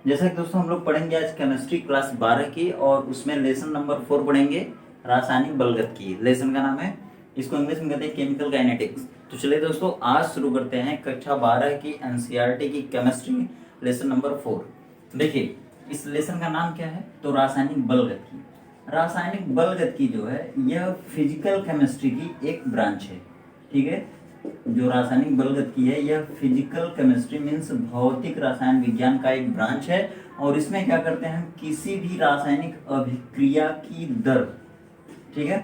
जैसा कि दोस्तों हम लोग पढ़ेंगे आज केमिस्ट्री क्लास 12 की, और उसमें लेसन नंबर 4 पढ़ेंगे, रासायनिक बलगत की। लेसन का नाम है, इसको इंग्लिश में कहते हैं केमिकल काइनेटिक्स। तो चलिए दोस्तों आज शुरू करते हैं कक्षा 12 की एनसीईआरटी की केमिस्ट्री लेसन नंबर 4। देखिए इस लेसन का नाम क्या है, तो रासायनिक बलगत की। रासायनिक बलगत की जो है यह फिजिकल केमिस्ट्री की एक ब्रांच है। ठीक है, जो रासायनिक बलगत की है यह फिजिकल केमिस्ट्री मीन्स भौतिक रसायन विज्ञान का एक ब्रांच है। और इसमें क्या करते हैं, हम किसी भी रासायनिक अभिक्रिया की दर, ठीक है,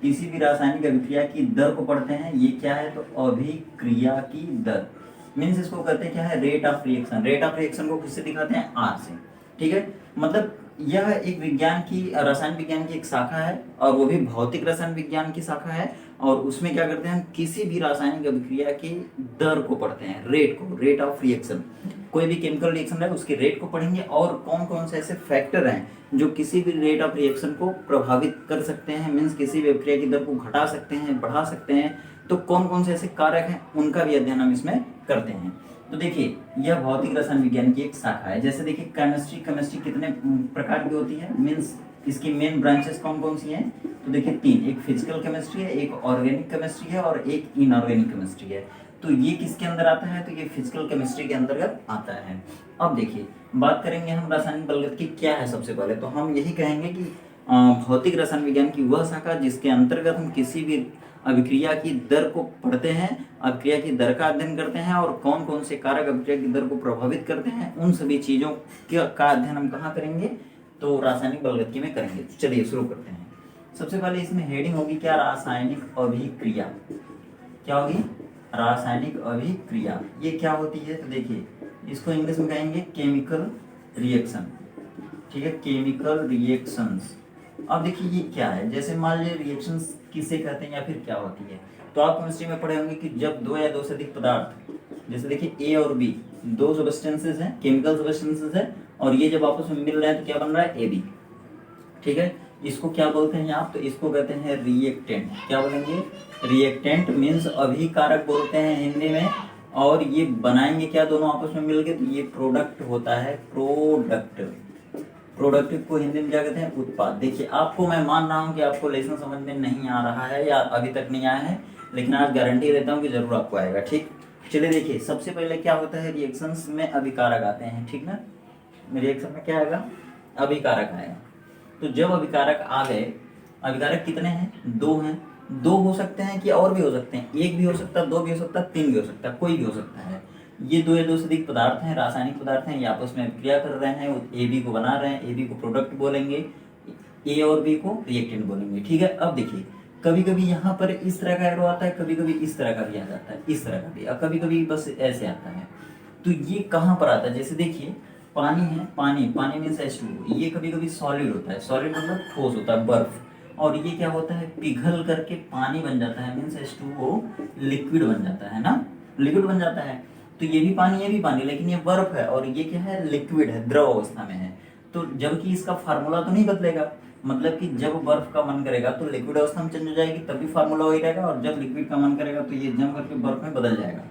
किसी भी रासायनिक अभिक्रिया की दर को पढ़ते हैं। ये क्या है, तो अभिक्रिया की दर मीन्स इसको कहते हैं क्या है, rate of reaction. Rate of reaction को किससे दिखाते हैं, आर से। ठीक है, मतलब यह एक विज्ञान की, रसायन विज्ञान की एक शाखा है, और वो भी भौतिक रसायन विज्ञान की शाखा है। और उसमें क्या करते हैं, हम किसी भी रासायनिक अभिक्रिया की दर को पढ़ते हैं, रेट को, रेट ऑफ रिएक्शन। कोई भी केमिकल रिएक्शन है उसके रेट को पढ़ेंगे, और कौन कौन से ऐसे फैक्टर हैं जो किसी भी रेट ऑफ रिएक्शन को प्रभावित कर सकते हैं, मीन्स किसी भी अभिक्रिया की दर को घटा सकते हैं, बढ़ा सकते हैं। तो कौन कौन से ऐसे कारक हैं उनका भी अध्ययन हम इसमें करते हैं। तो देखिए यह भौतिक रसायन विज्ञान की एक शाखा है। जैसे देखिए केमिस्ट्री, केमिस्ट्री कितने प्रकार की होती है, मीन्स इसकी मेन ब्रांचेस कौन कौन सी हैं, तो देखिए तीन, एक फिजिकल केमिस्ट्री है, एक ऑर्गेनिक केमिस्ट्री है, और एक इनऑर्गेनिक केमिस्ट्री है। तो ये किसके अंदर आता है, तो ये फिजिकल केमिस्ट्री के अंतर्गत आता है। अब देखिए बात करेंगे हम रासायनिक बलगत की क्या है। सबसे पहले तो हम यही कहेंगे कि भौतिक रसायन विज्ञान की वह शाखा जिसके अंतर्गत हम किसी भी अभिक्रिया की दर को पढ़ते हैं, अभिक्रिया की दर का अध्ययन करते हैं, और कौन कौन से कारक अभिक्रिया की दर को प्रभावित करते हैं, उन सभी चीजों का अध्ययन हम कहाँ करेंगे, तो रासायनिक बलगत की में करेंगे। तो चलिए शुरू करते हैं। सबसे पहले इसमें हेडिंग होगी क्या, रासायनिक अभिक्रिया। क्या होगी, रासायनिक अभिक्रिया। ये क्या होती है, तो देखिए इसको इंग्लिश में कहेंगे केमिकल रिएक्शन। ठीक है, केमिकल रिएक्शंस। अब देखिए ये क्या है, जैसे मान लीजिए रिएक्शंस किसे कहते हैं या फिर क्या होती है। तो आप केमिस्ट्री में पढ़े होंगे कि जब दो या दो से अधिक पदार्थ, जैसे देखिए ए और बी दो सब्सटेंसेस हैं, केमिकल सब्सटेंसेस है, और ये जब आपस में मिल रहे हैं तो क्या बन रहा है, ए बी। ठीक है, इसको क्या बोलते हैं आप, तो इसको कहते हैं रिएक्टेंट। क्या बोलेंगे, रिएक्टेंट मीन्स अभिकारक बोलते हैं हिंदी में। और ये बनाएंगे क्या दोनों आपस में मिलके, तो ये प्रोडक्ट होता है, प्रोडक्ट। प्रोडक्ट को हिंदी में क्या कहते हैं, उत्पाद। देखिए आपको मैं मान रहा हूँ कि आपको लेसन समझ में नहीं आ रहा है या अभी तक नहीं आया है, लेकिन आज गारंटी देता हूँ कि जरूर आपको आएगा। ठीक, चलिए देखिए सबसे पहले क्या होता है, रिएक्शंस में अभिकारक आते हैं। ठीक ना, रिएक्शन में क्या आएगा, अभिकारक आएगा। तो जब अभिकारक आ गए, अभिकारक कितने हैं, दो हैं। दो हो सकते हैं कि और भी हो सकते हैं, एक भी हो सकता है, दो भी हो सकता है, तीन भी हो सकता है, कोई भी हो सकता है। ये दो या दो से अधिक पदार्थ हैं, रासायनिक पदार्थ हैं, ये आपस में अभिक्रिया कर रहे हैं, ए बी को बना रहे हैं। ए बी को प्रोडक्ट बोलेंगे, ए और बी को रिएक्टेंट बोलेंगे। ठीक है, अब देखिए कभी कभी यहाँ पर इस तरह का एरो आता है, कभी कभी इस तरह का भी आ जाता है, इस तरह का भी, और कभी कभी बस ऐसे आता है। तो ये कहाँ पर आता है, जैसे देखिए पानी है, पानी, पानी मीन्स H2O, ये कभी कभी सॉलिड होता है, सॉलिड मतलब ठोस होता है, बर्फ। और ये क्या होता है, पिघल करके पानी बन जाता है, मीन्स H2O लिक्विड बन जाता है ना, लिक्विड बन जाता है। तो ये भी पानी, ये भी पानी, लेकिन ये बर्फ है और ये क्या है, लिक्विड है, द्रव अवस्था में है। तो जबकि इसका फार्मूला तो नहीं बदलेगा, मतलब कि जब बर्फ का मन करेगा तो लिक्विड अवस्था में चेंज हो जाएगी, तभी फार्मूला वही रहेगा, और जब लिक्विड का मन करेगा तो ये जम करके बर्फ में बदल जाएगा।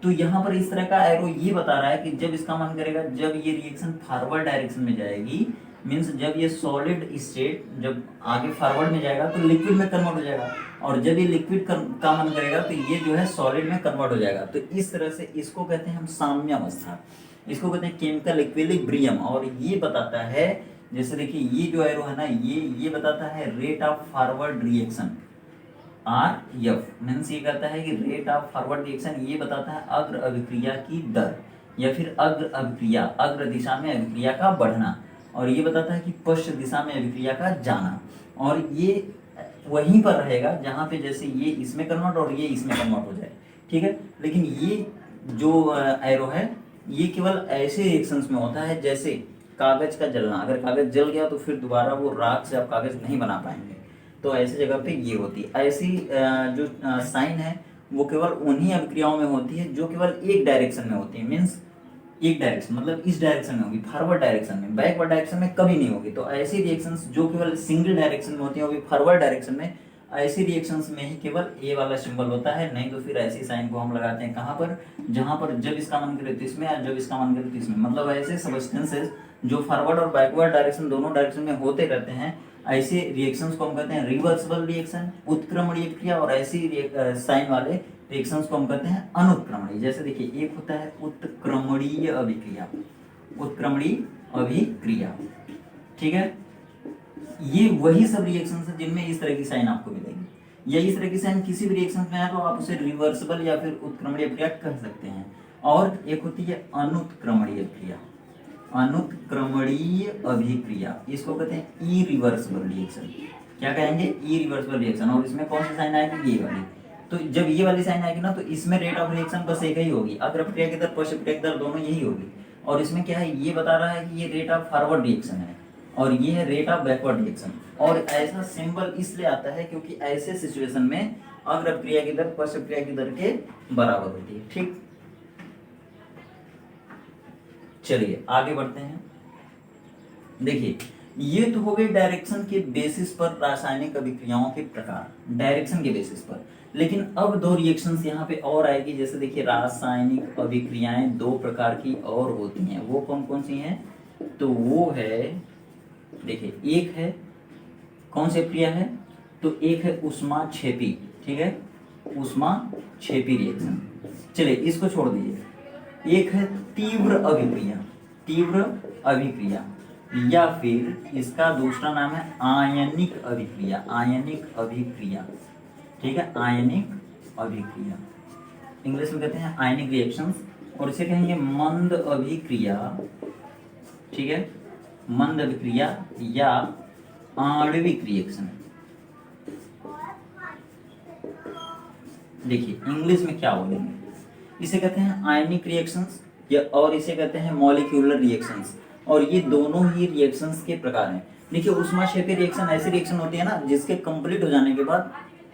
तो यहाँ पर इस तरह का एरो ये बता रहा है कि जब इसका मन करेगा, जब ये रिएक्शन फॉरवर्ड डायरेक्शन में जाएगी, मीन्स जब ये सॉलिड स्टेट जब आगे फॉरवर्ड में जाएगा तो लिक्विड में कन्वर्ट हो जाएगा, और जब ये लिक्विड का मन करेगा तो ये जो है सॉलिड में कन्वर्ट हो जाएगा। तो इस तरह से इसको कहते हैं हम साम्य अवस्था, इसको कहते हैं केमिकल इक्विलिब्रियम। और ये बताता है, जैसे देखिए ये जो एरो है ना, ये बताता है rate of forward reaction, R F means ये कहता है कि रेट ऑफ फॉरवर्ड रिएक्शन, ये बताता है अग्र अभिक्रिया की दर, या फिर अग्र अभिक्रिया, अग्र दिशा में अभिक्रिया का बढ़ना, और ये बताता है कि पश्चिम दिशा में अभिक्रिया का जाना। और ये वहीं पर रहेगा जहाँ पे जैसे ये इसमें कन्वर्ट और ये इसमें कन्वर्ट हो जाए। ठीक है, लेकिन ये जो एरो है ये केवल ऐसे रिएक्शंस में होता है जैसे कागज का जलना। अगर कागज जल गया तो फिर दोबारा वो राख से आप कागज नहीं बना पाएंगे, तो ऐसी जगह पे ये होती है। ऐसी जो साइन है वो केवल उन्हीं अभिक्रियाओं में होती है जो केवल एक डायरेक्शन में होती है, मीन्स एक डायरेक्शन मतलब इस डायरेक्शन में होगी, फॉरवर्ड डायरेक्शन में, बैकवर्ड डायरेक्शन में कभी नहीं होगी। तो ऐसी रिएक्शंस जो केवल सिंगल डायरेक्शन में होती है, वो भी फॉरवर्ड डायरेक्शन में, ऐसी रिएक्शंस में ही केवल ए वाला सिंबल होता है, नहीं तो फिर ऐसी साइन को हम लगाते हैं कहाँ पर, जहां पर जब इसका मन करे तो इसमें और जब इसका मन करे तो इसमें। मतलब ऐसे सब्सटेंसेस जो फॉरवर्ड और बैकवर्ड डायरेक्शन दोनों डायरेक्शन में होते रहते हैं, ऐसे रिएक्शंस को हम कहते हैं रिवर्सिबल रिएक्शन, उत्क्रमणीय क्रिया। और ऐसी साइन वाले रिएक्शंस को हम कहते हैं अनुत्क्रमणीय। जैसे देखिए एक होता है उत्क्रमणीय अभिक्रिया, उत्क्रमणीय अभिक्रिया, ठीक है। ये वही सब रिएक्शंस है जिनमें इस तरह की साइन आपको मिलेगी, या इस तरह की साइन किसी भी रिएक्शन में है तो आप उसे रिवर्सिबल या फिर उत्क्रमणीय क्रिया कह सकते हैं। और एक होती है अनुत्क्रमणीय क्रिया, अनुत्क्रमणीय अभिक्रिया, इसको कहते हैं इरिवर्सिबल रिएक्शन। क्या कहेंगे? Irreversible reaction. और इसमें कौन सी साइन आएगी? ये वाली। तो जब ये वाली साइन आएगी ना तो इसमें रेट ऑफ रिएक्शन बस एक ही होगी, अग्रक्रिया की दर पश्चक्रिया की दर दोनों यही होगी। और इसमें क्या है, ये बता रहा है कि ये रेट ऑफ फॉरवर्ड रिएक्शन है और ये है रेट ऑफ बैकवर्ड रिएक्शन। और ऐसा सिंबल इसलिए आता है क्योंकि ऐसे सिचुएशन में अग्रक्रिया की दर पश्चक्रिया की दर के बराबर होती है। ठीक, चलिए आगे बढ़ते हैं। देखिए ये तो हो गई डायरेक्शन के बेसिस पर रासायनिक अभिक्रियाओं के प्रकार, डायरेक्शन के बेसिस पर। लेकिन अब दो रिएक्शंस यहाँ पे और आएगी। जैसे देखिए रासायनिक अभिक्रियाएं दो प्रकार की और होती हैं, वो कौन कौन सी हैं? तो वो है, देखिए एक है, कौन सी क्रिया है? तो एक है ऊष्माक्षेपी, ठीक है, ऊष्माक्षेपी रिएक्शन। चलिए इसको छोड़ दीजिए। एक है तीव्र अभिक्रिया, तीव्र अभिक्रिया, या फिर इसका दूसरा नाम है आयनिक अभिक्रिया, आयनिक अभिक्रिया, ठीक है, आयनिक अभिक्रिया। इंग्लिश में कहते हैं आयनिक रिएक्शंस। और इसे कहेंगे मंद अभिक्रिया, ठीक है, मंद अभिक्रिया या आणविक रिएक्शन। देखिए इंग्लिश में क्या बोलेंगे, इसे कहते हैं आयनिक रिएक्शंस या और इसे कहते हैं मॉलिक्यूलर रिएक्शंस। और ये दोनों ही रिएक्शंस के प्रकार हैं। देखिए ऊष्माक्षेपी रिएक्शन ऐसी रिएक्शन होती है ना जिसके कंप्लीट हो जाने के बाद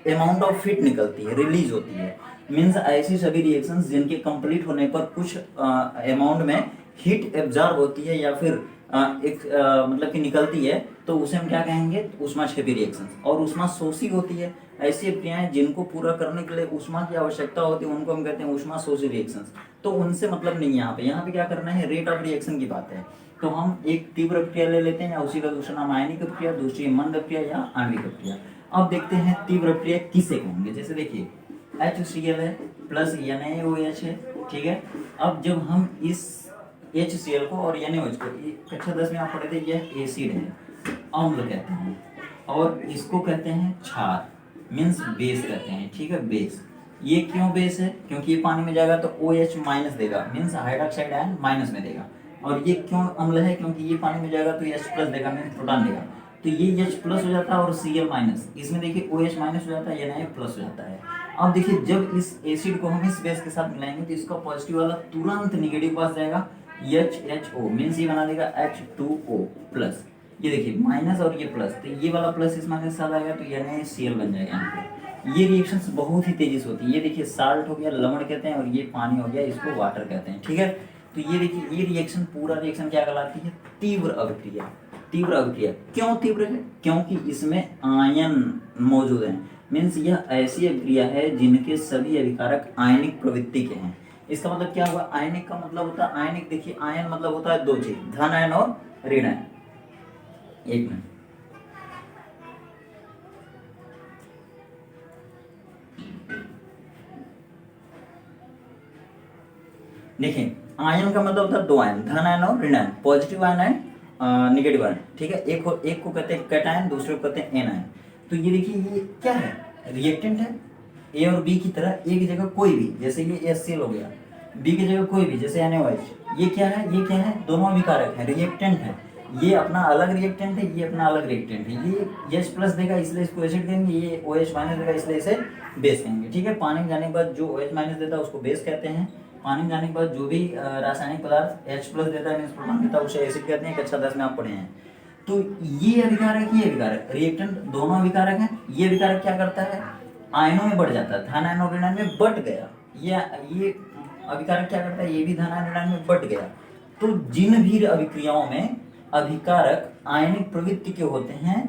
अमाउंट ऑफ हीट निकलती है, रिलीज होती है। मींस ऐसी सभी रिएक्शंस जिनके कंप्लीट होने पर कुछ अमाउंट में हीट एब्जॉर्ब होती है या फिर मतलब कि निकलती है, तो उसे हम क्या कहेंगे? ऊष्माक्षेपी रिएक्शंस। और ऊष्मा शोषी होती है, ऐसी क्रियाएं जिनको पूरा करने के लिए ऊष्मा की आवश्यकता होती है उनको हम कहते हैं ऊष्मा शोषी रिएक्शंस। तो उनसे मतलब नहीं है यहाँ पे क्या करना है, रेट ऑफ रिएक्शन की बात है। तो हम एक तीव्र क्रिया ले लेते हैं या उसी का दूसरा नाम आयनिक क्रिया, दूसरी मंद क्रिया या आणविक क्रिया। अब देखते हैं तीव्र क्रिया किसे कहेंगे। जैसे देखिए HCl है प्लस NaOH है, ठीक है। अब जब हम इस HCl को और NaOH को, कक्षा 10 में आप पढ़े थे, यह एसिड है, अम्ल कहते हैं, और इसको कहते हैं क्षार, मीन्स बेस कहते हैं, ठीक है, बेस। ये क्यों बेस है? क्योंकि ये पानी में जाएगा तो OH माइनस देगा, मीन्स हाइड्रोक्साइड आयन माइनस में देगा। और ये क्यों अम्ल है? क्योंकि ये पानी में जाएगा तो H प्लस देगा, मीन्स प्रोटॉन देगा। तो ये H प्लस हो जाता है और Cl माइनस, इसमें देखिए OH माइनस हो जाता है, Na प्लस हो जाता है। अब देखिए जब इस एसिड को हम इस बेस के साथ मिलाएंगे तो इसका पॉजिटिव वाला तुरंत निगेटिव पास जाएगा, HHO, मीन्स ये बना देगा H2O प्लस। ये देखिए माइनस और ये प्लस, तो ये वाला प्लस इस माइनस के साथ आएगा तो NaCl बन जाएगा यहाँ पे। ये रिएक्शंस बहुत ही तेजी से होती है। ये देखिए साल्ट हो गया, लवण कहते हैं, और ये पानी हो गया, इसको वाटर कहते हैं, ठीक है। तो ये देखिए ये रिएक्शन, पूरा रिएक्शन क्या कहलाती है? तीव्र अभिक्रिया। तीव्र अभिक्रिया क्यों तीव्र है? क्योंकि इसमें आयन मौजूद है, मीन्स यह ऐसी अभिक्रिया है जिनके सभी अभिकारक आयनिक प्रवृत्ति के हैं। इसका मतलब क्या हुआ? आयनिक का मतलब होता है, आयनिक देखिए आयन मतलब होता है दो चीज, धन आयन और ऋण आयन। एक मिनट, देखिए आयन का मतलब होता है दो आयन, धन आयन और ऋण आयन, पॉजिटिव आयन है, निगेटिव आयन, ठीक है। एक को कहते हैं कैटायन, दूसरे को कहते हैं एनायन। तो ये देखिए ये क्या है? रिएक्टेंट है। ए और बी की तरह ए की जगह कोई भी, जैसे ये HCl हो गया, बी की जगह कोई भी जैसे NaOH। ये क्या है? ये क्या है? दोनों अभिकारक है, रिएक्टेंट है। ये अपना अलग रिएक्टेंट है, ये अपना अलग रिएक्टेंट है। ये H प्लस देगा इसलिए इसको एसिड देंगे, ये OH माइनस देगा इसलिए इसे बेस कहेंगे, ठीक है। पानी में जाने के बाद जो OH माइनस देता है उसको बेस कहते हैं। पानी में जाने के बाद जो भी रासायनिक पदार्थ H प्लस देता है, प्रोटॉन देता है, उसे एसिड कहते हैं। कक्षा 10 में आप पढ़े हैं। तो ये अभिकारक, ये अभिकारक, रिएक्टेंट दोनों अभिकारक हैं। ये अभिकारक क्या करता है? आयनों में बढ़ जाता है, धन आयन और ऋण आयन में बट गया। ये अभिकारक क्या करता है? ये भी धन आयन ऋण आयन में बट गया। तो जिन भी अभिक्रियाओं में अभिकारक आयनिक प्रवृत्ति के होते हैं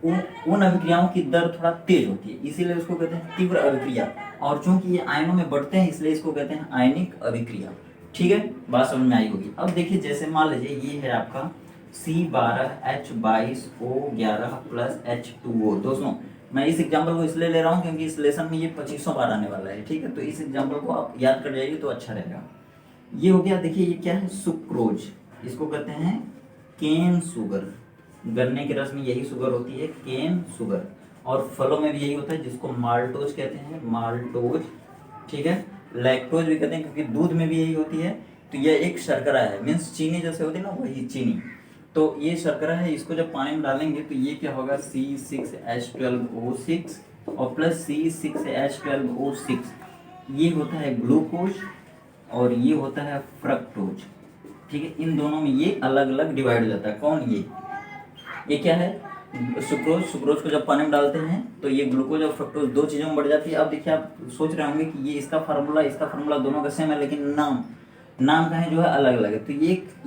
उन अभिक्रियाओं की दर थोड़ा तेज होती है, इसीलिए उसको कहते हैं तीव्र अभिक्रिया। और चूंकि ये आयनों में बढ़ते हैं इसलिए इसको कहते हैं आयनिक अभिक्रिया। ठीक है, बात समझ में आई होगी। अब देखिए जैसे मान लीजिए ये है आपका C12H22O11 प्लस H2O। दोस्तों मैं इस एग्जाम्पल को इसलिए ले रहा हूँ क्योंकि इस लेसन में ये 2500 बार आने वाला है। ठीक है, तो इस एग्जाम्पल को आप याद कर जाइए तो अच्छा रहेगा। ये हो गया। देखिए ये क्या है, सुक्रोज, इसको कहते हैं केन शुगर। गन्ने के रस में यही शुगर होती है, केन शुगर। और फलों में भी यही होता है जिसको माल्टोज कहते हैं, माल्टोज। ठीक है, लैक्टोज भी कहते हैं क्योंकि दूध में भी यही होती है। तो यह एक शर्करा है, मीन्स चीनी जैसे होती है ना, वही चीनी। तो ये शर्करा है, इसको जब पानी में डालेंगे तो ये क्या होगा, C6H12O6 और प्लस C6H12O6। ये होता है ग्लूकोज और ये होता है फ्रक्टोज। ठीक है, इन दोनों में ये अलग अलग डिवाइड हो जाता है। कौन, ये क्या है, सुक्रोज। सुक्रोज को जब पानी में डालते हैं तो ये ग्लूकोज और फ्रक्टोज दो चीजों में बढ़ जाती है। अब देखिए आप सोच रहे होंगे कि ये इसका फार्मूला दोनों का सेम है, लेकिन नाम का है जो है अलग अलग है। तो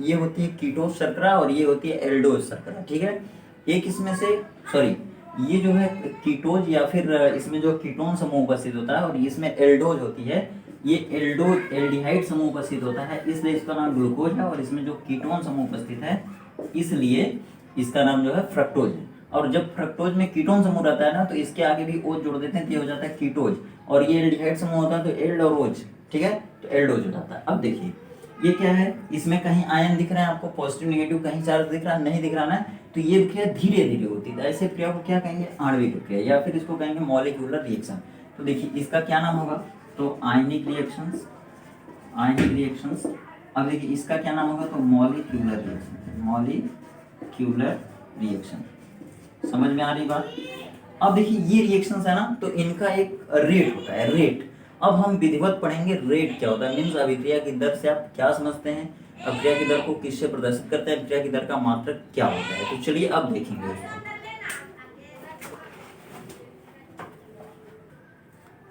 ये होती है कीटोज शर्करा और ये होती है एल्डोज शर्करा। ठीक है, एक इसमें से सॉरी, ये जो है कीटोज या फिर इसमें जो कीटोन समूह उपस्थित होता है और इसमें एल्डोज होती है, ये एल्डोज एल्डिहाइड समूह उपस्थित होता है, इसलिए इसका नाम ग्लूकोज है। और इसमें जो कीटोन समूह उपस्थित है इसलिए इसका नाम जो है फ्रक्टोज है। और जब फ्रक्टोज में कीटोन समूह रहता है ना तो इसके आगे भी ओज जोड़ देते हैं तो ये हो जाता है कीटोज। और ये एल्डिहाइड समूह होता है तो एल्ड और ओज। ठीक है, तो एल्डोज हो जाता है। अब देखिए ये क्या है, इसमें कहीं आयन दिख रहा है आपको, पॉजिटिव नेगेटिव, कहीं चार्ज दिख रहा है, नहीं दिख रहा ना, तो ये प्रक्रिया धीरे धीरे होती है। ऐसे प्रक्रिया को क्या कहेंगे, आणविक प्रक्रिया, या फिर इसको कहेंगे मॉलिक्यूलर रिएक्शन। तो देखिए इसका क्या नाम होगा, तो आयनिक रिएक्शंस, आयनिक रिएक्शंस। अब देखिए इसका क्या नाम होगा, तो मॉलिक्यूलर रिएक्शन, मॉलिक्यूलर रिएक्शन। समझ में आ रही बात। अब देखिए ये रिएक्शंस है ना, तो इनका एक रेट होता है, रेट। अब हम विधिवत पढ़ेंगे रेट क्या होता है, मीन्स अभिक्रिया की दर से आप क्या समझते हैं, अभिक्रिया की दर को किससे प्रदर्शित करते हैं, अभिक्रिया की दर का मात्रक क्या होता है। तो चलिए अब देखेंगे।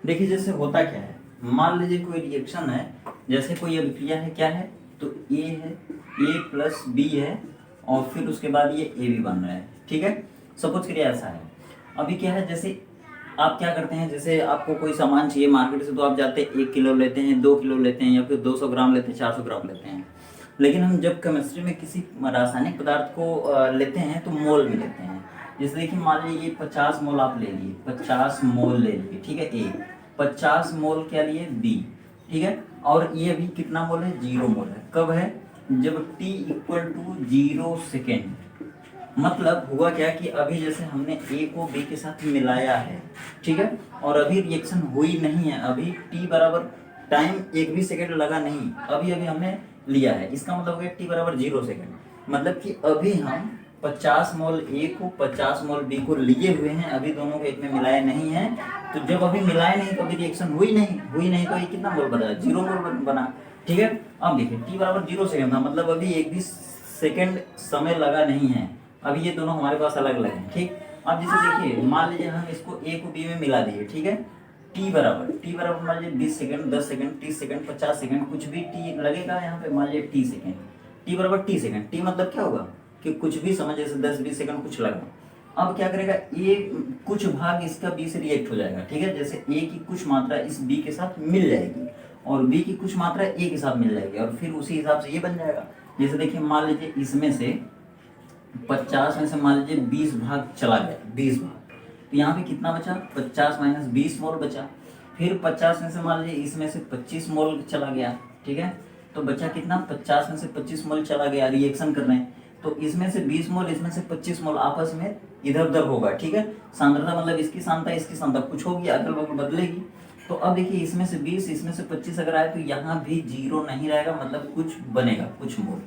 देखिए जैसे होता क्या है, मान लीजिए कोई रिएक्शन है, जैसे कोई अभिक्रिया है, क्या है, तो ए है, ए प्लस बी है और फिर उसके बाद ये ए भी बन रहा है। ठीक है, सपोज करिए ऐसा है। अभी क्या है, जैसे आप क्या करते हैं, जैसे आपको कोई सामान चाहिए मार्केट से तो आप जाते हैं 1 किलो लेते हैं, 2 किलो लेते हैं, या फिर 200 ग्राम लेते हैं, 400 ग्राम लेते हैं। लेकिन हम जब केमिस्ट्री में किसी रासायनिक पदार्थ को लेते हैं तो मोल में लेते हैं। जैसे देखिए मान लीजिए 50 मोल आप ले लिए, 50 मोल ले लिए। ठीक है, ए 50 मोल क्या लिए, बी। ठीक है, और ये अभी कितना मोल है, 0 मोल है। कब है, जब t = 0 सेकेंड। मतलब हुआ क्या कि अभी जैसे हमने ए को बी के साथ मिलाया है, ठीक है, और अभी रिएक्शन हुई नहीं है, अभी t बराबर टाइम 1 भी सेकेंड लगा नहीं, अभी हमने लिया है। इसका मतलब हो गया t बराबर 0 सेकेंड। मतलब कि अभी हम 50 मोल ए को 50 मोल बी को लिए हुए हैं, अभी दोनों को एक में मिलाए नहीं है। तो जब अभी मिलाए नहीं तो अभी रिएक्शन हुई नहीं तो ये कितना मोल बना, 0 मोल बना। ठीक है, अब देखिए t बराबर 0 सेकेंड था, मतलब अभी 1 भी सेकेंड समय लगा नहीं है, अभी ये दोनों हमारे पास अलग अलग हैं। ठीक, अब जैसे देखिए मान लीजिए हम इसको ए को बी में मिला दिए। ठीक है, t बराबर मान लीजिए 20 सेकंड, 10 सेकंड, 30 सेकंड, 50 सेकंड, कुछ भी t लगेगा यहाँ पे, मान लीजिए t सेकंड, t बराबर t सेकंड। t मतलब क्या होगा कि कुछ भी समय, जैसे 10-20 सेकंड कुछ लगा। अब क्या करेगा, ए कुछ भाग इसका बी से रिएक्ट हो जाएगा। ठीक है, जैसे ए की कुछ मात्रा इस बी के साथ मिल जाएगी और बी की कुछ मात्रा ए के साथ मिल जाएगी, और फिर उसी हिसाब से ये बन जाएगा। जैसे देखिए मान लीजिए इसमें से 50 में से मान लीजिए 20 भाग चला गया, 20 भाग, तो यहाँ पे कितना बचा, 50 - 20 मोल बचा। फिर 50 में से मान लीजिए इसमें से 25 मोल चला गया। ठीक है, तो बचा कितना, 50 में से 25 मोल चला गया, रिएक्शन कर रहे हैं तो इसमें से 20 मोल, इसमें से 25 मोल आपस में इधर उधर होगा। ठीक है, सांद्रता मतलब इसकी सांद्रता कुछ होगी, अगल बगल बदलेगी। तो अब देखिए इसमें से 20, इसमें से 25 अगर आए तो यहाँ भी 0 नहीं रहेगा, मतलब कुछ बनेगा, कुछ मोल।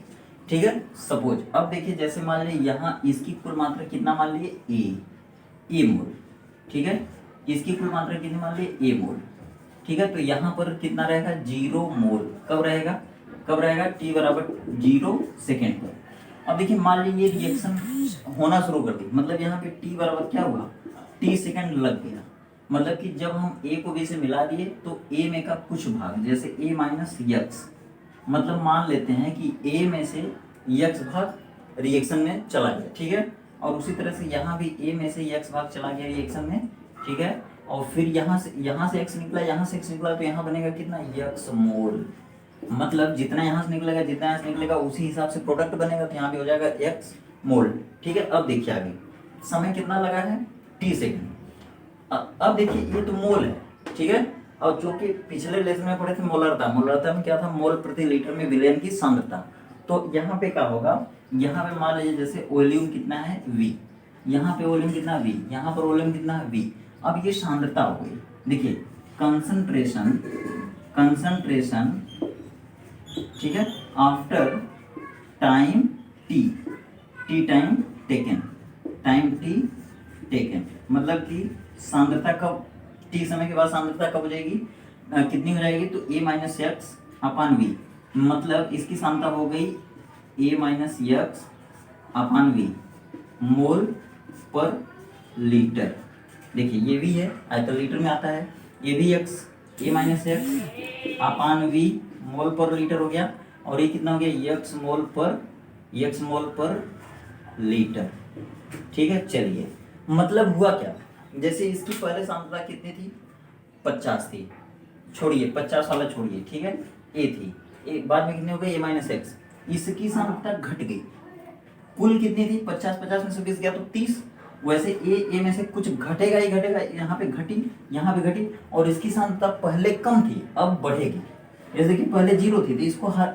ठीक है, सपोज अब देखिए जैसे मान लीजिए यहाँ इसकी कुल मात्रा कितना मान लीजिए ए मोल। ठीक है, इसकी कुल मात्रा कितनी मान लीजिए ए मोल। ठीक है, तो यहाँ पर कितना रहेगा, 0 मोल। कब रहेगा t बराबर 0 सेकेंड पर। अब देखिए मान लीजिए ये रिएक्शन होना शुरू कर दी, मतलब यहाँ पे t बराबर क्या हुआ, t सेकेंड लग गया। मतलब कि जब हम a को b से मिला दिए तो a में का कुछ भाग, जैसे a माइनस x, मतलब मान लेते हैं कि a में से x भाग रिएक्शन में चला गया। ठीक है, और उसी तरह से यहाँ भी a में से x भाग चला गया रिएक्शन में, ठीक है। और फिर यहाँ से x निकला, यहाँ से x निकला, तो यहाँ बनेगा कितना, x मोल। मतलब जितना यहाँ से निकलेगा, जितना यहाँ से निकलेगा उसी हिसाब से प्रोडक्ट बनेगा, तो यहाँ भी हो जाएगा x मोल, ठीक है। अब देखिए आगे समय कितना लगा है, t सेकेंड। अब देखिए ये तो मोल है, ठीक है। और जो कि पिछले लेसन में पढ़े थे मोलरता, मोलरता में क्या था, मोल प्रति लीटर में विलयन की सांद्रता। तो यहाँ पे क्या होगा, यहाँ पे मान लीजिए जैसे वॉल्यूम कितना है V, यहाँ पे वॉल्यूम कितना V, यहाँ पर वॉल्यूम कितना है V। अब ये सांद्रता हो गई, देखिए कंसंट्रेशन, ठीक है, after time t time taken, मतलब कि सांद्रता कब, t समय के बाद सांद्रता कब हो जाएगी, कितनी हो जाएगी, तो a minus x upon V. मतलब इसकी सांद्रता हो गई a minus x upon V mole पर लीटर। देखिए ये भी है, आयतन लीटर में आता है, ये भी x, a minus x upon V mole पर लीटर हो गया, और ये कितना हो गया, एक्स मोल पर लीटर, ठीक है। चलिए मतलब हुआ क्या, जैसे इसकी पहले सांद्रता कितनी थी, 50 थी, छोड़िए 50 वाला छोड़िए, ठीक है, ए थी, एक बाद में कितने हो गए, a माइनस एक्स, इसकी सांद्रता घट गई, कुल कितनी थी 50 में से 20 गया तो 30। वैसे ए में से कुछ घटेगा ही घटेगा, यहाँ पे घटी, यहाँ पे घटी, और इसकी सांद्रता पहले कम थी अब बढ़ेगी, जैसे कि पहले 0 थी तो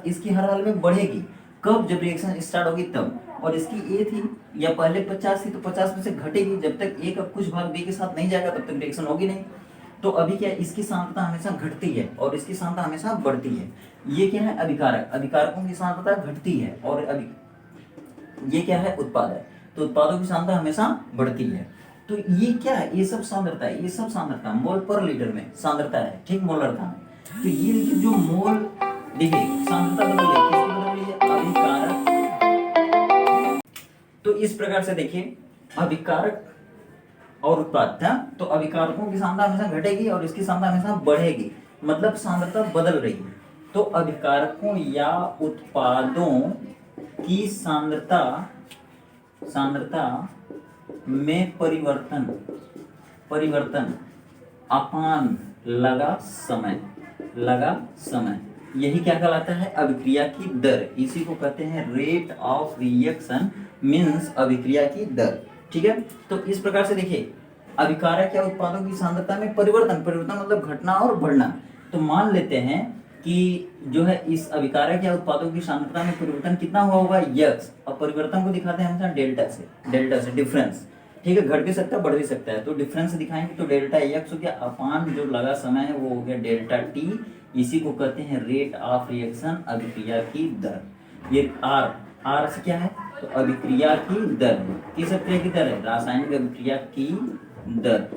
इसकी हर हाल में बढ़ेगी, कब, जब रिएक्शन स्टार्ट होगी तब। और इसकी ए थी या पहले 50 थी तो 50 में से घटेगी, जब तक ए का कुछ भाग बी के साथ नहीं जाएगा तब तक रिएक्शन होगी नहीं। तो अभी क्या है, इसकी सांद्रता हमेशा घटती है और इसकी सांद्रता हमेशा बढ़ती है। ये क्या है, अभिकारक, अभिकारकों की सांद्रता घटती है, और ये क्या है, उत्पादक, तो उत्पादों की सांद्रता हमेशा बढ़ती है। तो ये क्या है, ये सब सांद्रता है, ये सब सांद्रता मोल पर लीटर में सांद्रता है, ठीक, मोलरता में। तो ये जो मोल, देखिए सांद्रता बदल गई, किसकी बदल गई है, अभिकारक। तो इस प्रकार से देखिए अभिकारक और उत्पाद, तो अभिकारकों की सांद्रता हमेशा घटेगी और इसकी सांद्रता हमेशा बढ़ेगी, मतलब सांद्रता बदल रही है। तो अभिकारकों या उत्पादों की सांद्रता में परिवर्तन अपान लगा समय, यही क्या कहलाता है, अभिक्रिया की दर। इसी को कहते हैं रेट ऑफ रिएक्शन, मींस अभिक्रिया की दर, ठीक है। तो इस प्रकार से देखिए अभिकारक या उत्पादों की सांद्रता में परिवर्तन मतलब घटना और बढ़ना। तो मान लेते हैं कि जो है इस अभिकारक या उत्पादों की सांद्रता में परिवर्तन कितना हुआ होगा, यक्स, और परिवर्तन को दिखाते हैं हमेशा डेल्टा से डिफरेंस, ठीक है, घट भी सकता है बढ़ भी सकता है, तो डिफरेंस दिखाएंगे तो डेल्टा एक्स हो गया, अपान जो लगा समय है वो हो गया डेल्टा टी। इसी को कहते हैं रेट ऑफ रिएक्शन, अभिक्रिया की दर। ये आर से क्या है, तो अभिक्रिया की दर है, किस अभिक्रिया की दर है, रासायनिक अभिक्रिया की दर,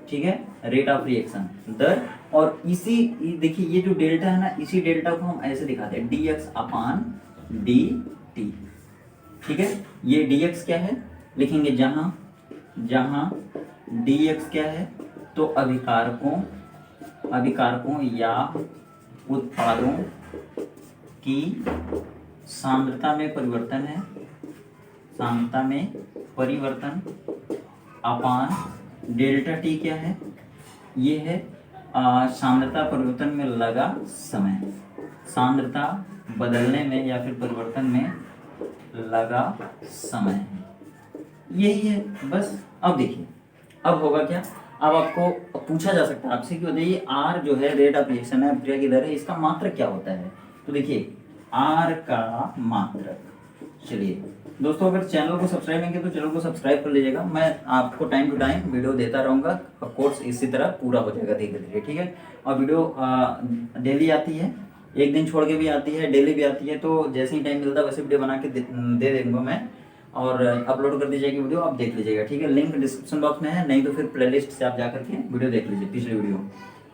ठीक है, रेट ऑफ रिएक्शन दर। और इसी देखिए ये जो डेल्टा है ना, इसी डेल्टा को हम ऐसे दिखाते हैं dx अपान dt, ठीक है। ये dx क्या है, लिखेंगे जहां dx क्या है, तो अभिकारकों या उत्पादों की सांद्रता में परिवर्तन है, सांद्रता में परिवर्तन अपान डेल्टा टी क्या है, ये है सांद्रता परिवर्तन में लगा समय, सांद्रता बदलने में या फिर परिवर्तन में लगा समय है, यही है बस। अब देखिए अब होगा क्या, अब आपको पूछा जा सकता है आपसे कि बताइए आर जो है रेट ऑफ रिएक्शन है, अभिक्रिया की दर है, इसका मात्रक क्या होता है। तो देखिए आर का मात्रक, चलिए दोस्तों अगर चैनल को सब्सक्राइब नहीं किया तो चैनल को सब्सक्राइब कर लीजिएगा, मैं आपको टाइम टू टाइम वीडियो देता रहूँगा, कोर्स इसी तरह पूरा हो जाएगा धीरे धीरे, ठीक है। और वीडियो डेली आती है, एक दिन छोड़ के भी आती है, डेली भी आती है, तो जैसे ही टाइम मिलता है वैसे वीडियो बना के दे देंगे मैं, और अपलोड कर दी जाएगी वीडियो, आप देख लीजिएगा, ठीक है। लिंक डिस्क्रिप्शन बॉक्स में है, नहीं तो फिर प्लेलिस्ट से आप जाकर के वीडियो देख लीजिए, पिछले वीडियो।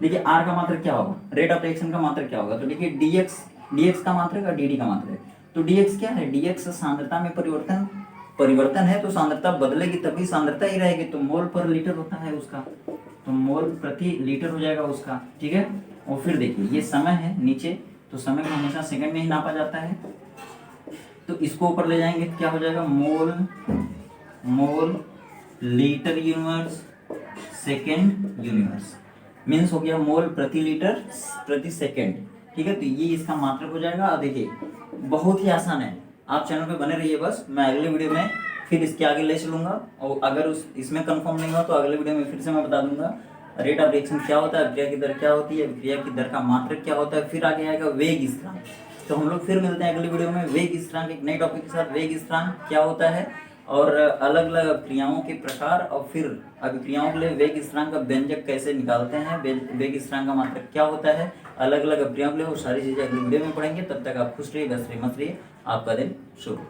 देखिए आर का मात्रक क्या होगा, रेट ऑफ रिएक्शन का मात्रक क्या होगा, तो देखिए डीएक्स का मात्रक और डी का मात्रक। तो dx क्या है, dx सांद्रता में परिवर्तन है, तो सांद्रता बदलेगी तभी सांद्रता ही रहेगी, तो मोल पर लीटर होता है उसका, तो मोल प्रति लीटर हो जाएगा उसका, ठीक है। और फिर देखिए ये समय है नीचे, तो समय को हमेशा सेकंड में ही नापा जाता है, तो इसको ऊपर ले जाएंगे क्या हो जाएगा, mole litre universe second universe, means हो गया मोल प्रति लीटर प्रति सेकेंड। ठीक है, तो ये इसका मात्रक हो जाएगा। और देखिए बहुत ही आसान है, आप चैनल पे बने रहिए, बस मैं अगले वीडियो में फिर इसके आगे ले चलूंगा, और अगर इसमें कंफर्म नहीं हुआ तो अगले वीडियो में फिर से मैं बता दूंगा रेट ऑफ रिएक्शन क्या होता है, अभिक्रिया की दर क्या होती है, अभिक्रिया की दर का मात्रक क्या होता है, फिर आगे आएगा वेग स्थिरांक। तो हम लोग फिर मिलते हैं अगली वीडियो में वेग स्थिरांक, एक नए टॉपिक के साथ। वेग स्थिरांक क्या होता है और अलग अलग अभिक्रियाओं के प्रकार, और फिर अभिक्रियाओं के लिए वेग स्थिरांक का व्यंजक कैसे निकालते हैं, वेग स्थिरांक का मात्रक क्या होता है अलग अलग अभिक्रियाओं के लिए, वो सारी चीजें अगली वीडियो में पढ़ेंगे। तब तक आप खुश रहिए, व्यस्त रहिए, मस्त रहिए। आपका दिन शुभ।